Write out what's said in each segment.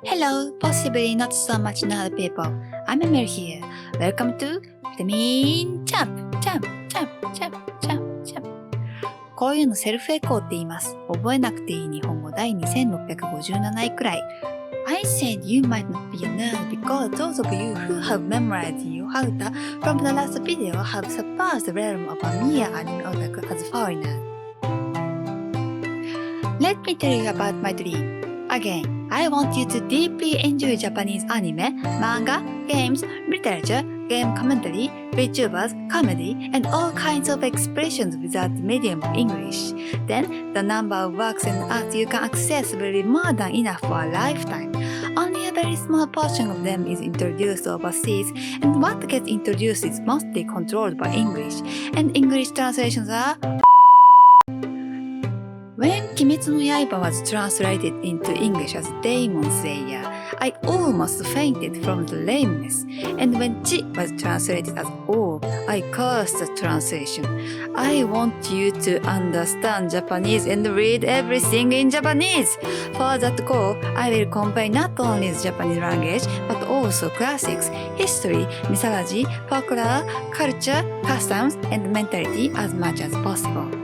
Hello, possibly not so much know people. AmeMiru here. Welcome to Vitamin Jump. こういうのセルフエコーって言います。覚えなくていい日本語第2657位くらい。I said you might not be a nerd because those of you who have memorized Yohauta from the last video have surpassed the realm of a mere anime otaku as foreigners. Let me tell you about my dream. Again, I want you to deeply enjoy Japanese anime, manga, games, literature, game commentary, VTubers, comedy, and all kinds of expressions without the medium of English. Then, the number of works and arts you can access will be more than enough for a lifetime. Only a very small portion of them is introduced overseas, and what gets introduced is mostly controlled by English, and English translations are When 鬼滅の刃 was translated into English as Demon Slayer, I almost fainted from the lameness. And when Chi was translated as O, I cursed the translation. I want you to understand Japanese and read everything in Japanese. For that goal, I will combine not only the Japanese language, but also classics, history, mythology, folklore, culture, customs, and mentality as much as possible.And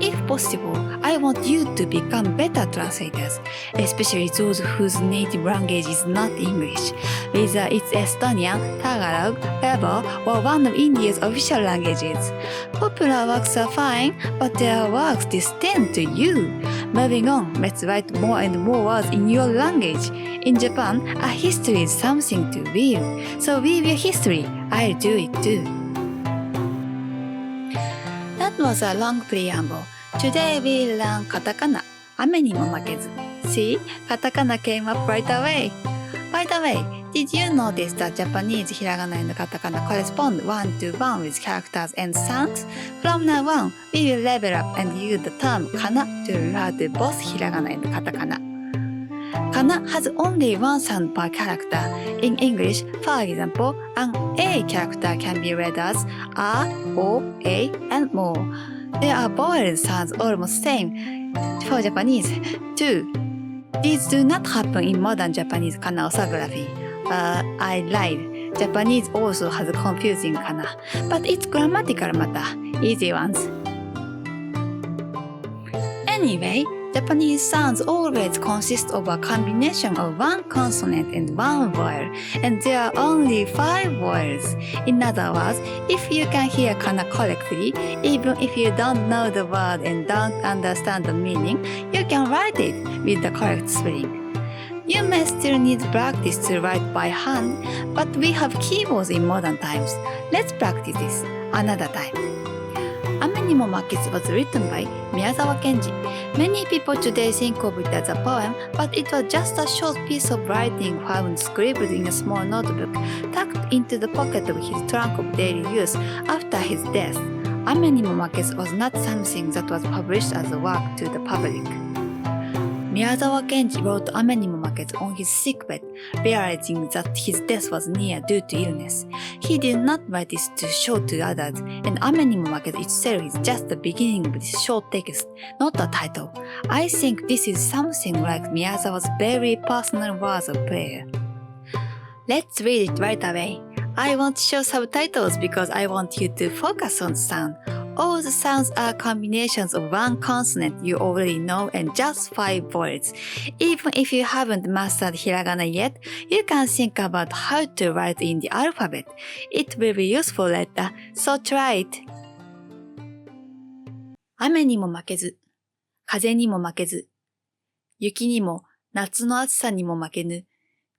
if possible, I want you to become better translators, especially those whose native language is not English, whether it's Estonian, Tagalog, Pebble, or one of India's official languages. Popular works are fine, but their works destined to you. Moving on, let's write more and more words in your language. In Japan, a history is something to weave. So weave your history. I'll do it too.That was a long preamble. Today we learn katakana. 雨にも負けず. See, katakana came up right away. By the way, did you notice that Japanese hiragana and katakana correspond one to one with characters and sounds? From now on, we will level up and use the term kana to refer to both hiragana and katakana.Kana has only one sound per character. In English, for example, an A character can be read as A, O, A, and more. There are vowel sounds almost same for Japanese, too. These do not happen in modern Japanese kana orthography. I lied. Japanese also has confusing kana, but it's grammatical matter. Easy ones. Anyway,Japanese sounds always consist of a combination of one consonant and one vowel, and there are only 5 vowels. In other words, if you can hear kana correctly, even if you don't know the word and don't understand the meaning, you can write it with the correct spelling. You may still need practice to write by hand, but we have keyboards in modern times. Let's practice this another time.雨にも負けず was written by 宮沢賢治. Many people today think of it as a poem, but it was just a short piece of writing found scribbled in a small notebook tucked into the pocket of his trunk of daily use after his death. 雨にも負けず was not something that was published as a work to the public. 宮沢賢治 wrote 雨にも負けず on his sickbed, realizing that his death was near due to illness. He did not write this to show to others, and 雨にも負けず itself is just the beginning of this short text, not a title. I think this is something like Miyazawa's very personal words of prayer. Let's read it right away. I won't show subtitles because I want you to focus on the sound.All the sounds are combinations of one consonant you already know and just 5 vowels. Even if you haven't mastered hiragana yet, you can think about how to write in the alphabet. It will be useful later, so try it. 雨にも負けず、風にも負けず、雪にも夏の暑さにも負けぬ、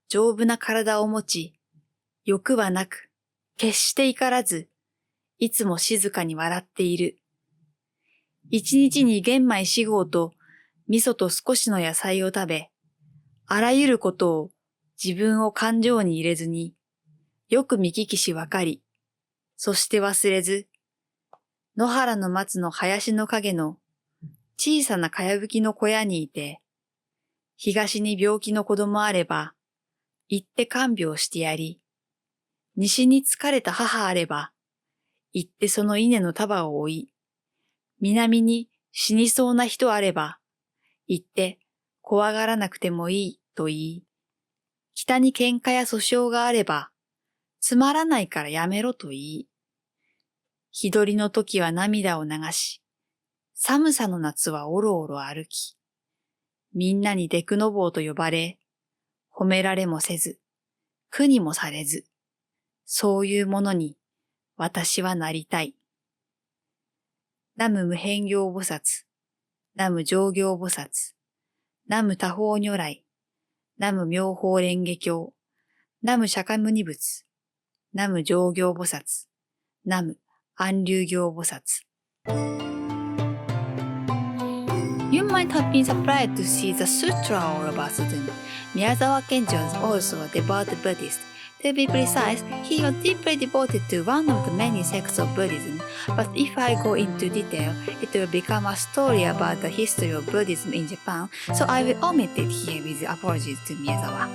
丈夫な体を持ち、欲はなく、決して怒らず、いつも静かに笑っている。一日に玄米4合と味噌と少しの野菜を食べ、あらゆることを自分を感情に入れずに、よく見聞きしわかり、そして忘れず、野原の松の林の陰の小さなかやぶきの小屋にいて、東に病気の子供あれば、行って看病してやり、西に疲れた母あれば、行ってその稲の束を追い、南に死にそうな人あれば、行って怖がらなくてもいいと言い、北に喧嘩や訴訟があれば、つまらないからやめろと言い、日取りの時は涙を流し、寒さの夏はおろおろ歩き、みんなにデクノボーと呼ばれ、褒められもせず、苦にもされず、そういうものに私はなりたい。南無無辺行菩薩、南無上行菩薩、南無多宝如来、南無妙法蓮華経、南無釈迦牟尼仏、南無上行菩薩、南無安流行菩薩。You might have been surprised to see the sutra all about them. Miyazawa Kenji was also a devout Buddhist. To be precise, he was deeply devoted to one of the many sects of Buddhism, but if I go into detail, it will become a story about the history of Buddhism in Japan, so I will omit it here with apologies to Miyazawa.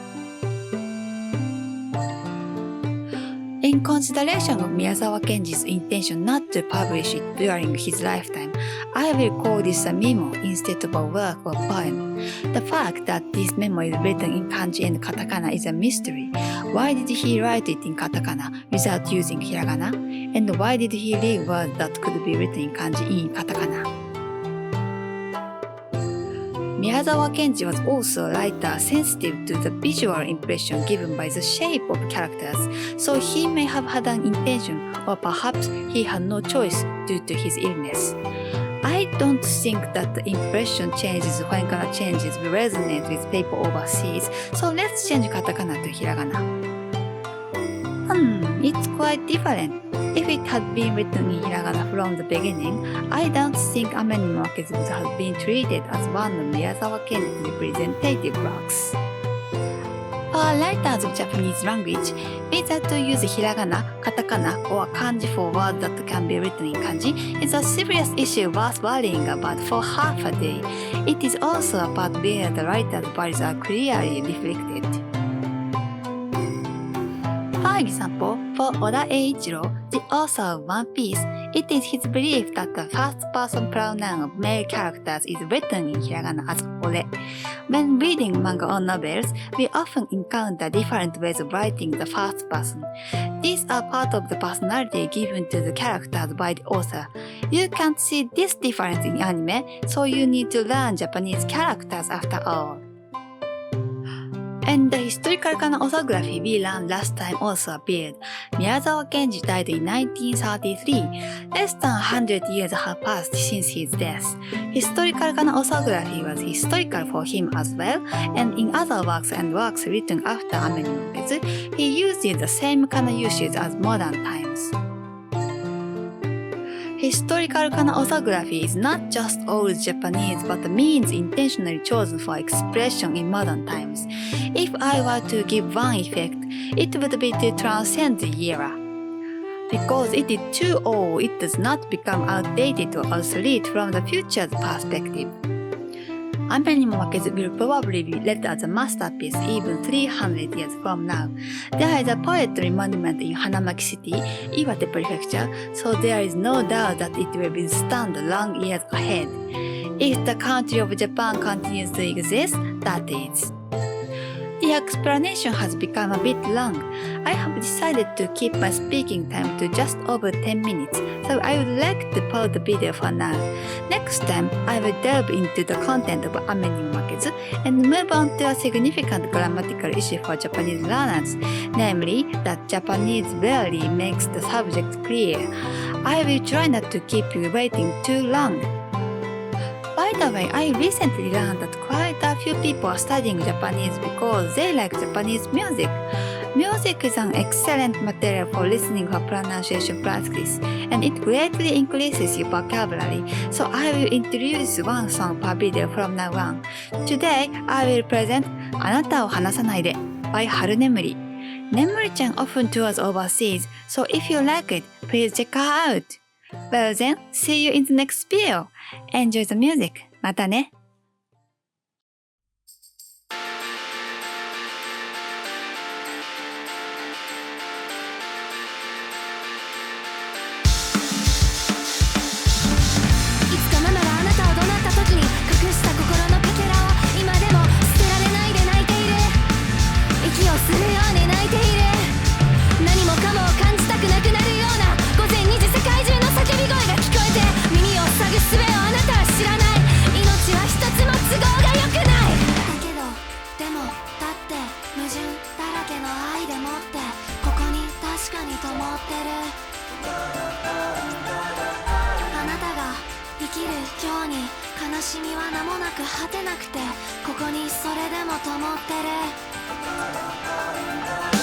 In consideration of Miyazawa Kenji's intention not to publish it during his lifetime, I will call this a memo instead of a work or poem. The fact that this memo is written in kanji and katakana is a mystery. Why did he write it in katakana without using hiragana? And why did he leave words that could be written in kanji in katakana? Miyazawa Kenji was also a writer sensitive to the visual impression given by the shape of characters, so he may have had an intention, or perhaps he had no choice due to his illness. I don't think that the impression changes when kana changes will resonate with people overseas, so let's change katakana to hiragana. It's quite different. If it had been written in hiragana from the beginning, I don't think AmeMiru would have been treated as one of Miyazawa Kenji's representative works. For writers of Japanese language, whether to use hiragana, katakana, or kanji for words that can be written in kanji is a serious issue worth worrying about for half a day. It is also a part where the writer's values are clearly reflected. For example, for Oda Eiichiro, the author of One Piece, it is his belief that the first-person pronoun of male characters is written in hiragana as ore. When reading manga or novels, we often encounter different ways of writing the first person. These are part of the personality given to the characters by the author. You can't see this difference in anime, so you need to learn Japanese characters after all. And the historical kana orthography we learned last time also appeared. Miyazawa Kenji died in 1933. Less than 100 years have passed since his death. Historical kana orthography was historical for him as well, and in other works and works written after AmeMiru, he uses the same kana usage as modern times. Historical kana orthography is not just old Japanese but means intentionally chosen for expression in modern times. If I were to give one effect, it would be to transcend the era. Because it is too old, it does not become outdated or obsolete from the future's perspective. AmeMiru will probably be read as a masterpiece even 300 years from now. There is a poetry monument in Hanamaki City, Iwate Prefecture, so there is no doubt that it will withstand long years ahead. If the country of Japan continues to exist, that is. The explanation has become a bit long. I have decided to keep my speaking time to just over 10 minutes, so I would like to pause the video for now. Next time, I will delve into the content of AmeMiru and move on to a significant grammatical issue for Japanese learners, namely that Japanese rarely makes the subject clear. I will try not to keep you waiting too long. By the way, I recently learned that quite a few people are studying Japanese because they like Japanese music. Music is an excellent material for listening for pronunciation practice, and it greatly increases your vocabulary, so I will introduce one song per video from now on. Today, I will present あなたを離さないで by 春眠り. Nemuri-chan often tours overseas, so if you like it, please check her out. Well then, see you in the next video. Enjoy the music. またね。いつかママがあなたを怒鳴った時に隠した心のかけらを今でもくてここにそれでも灯ってる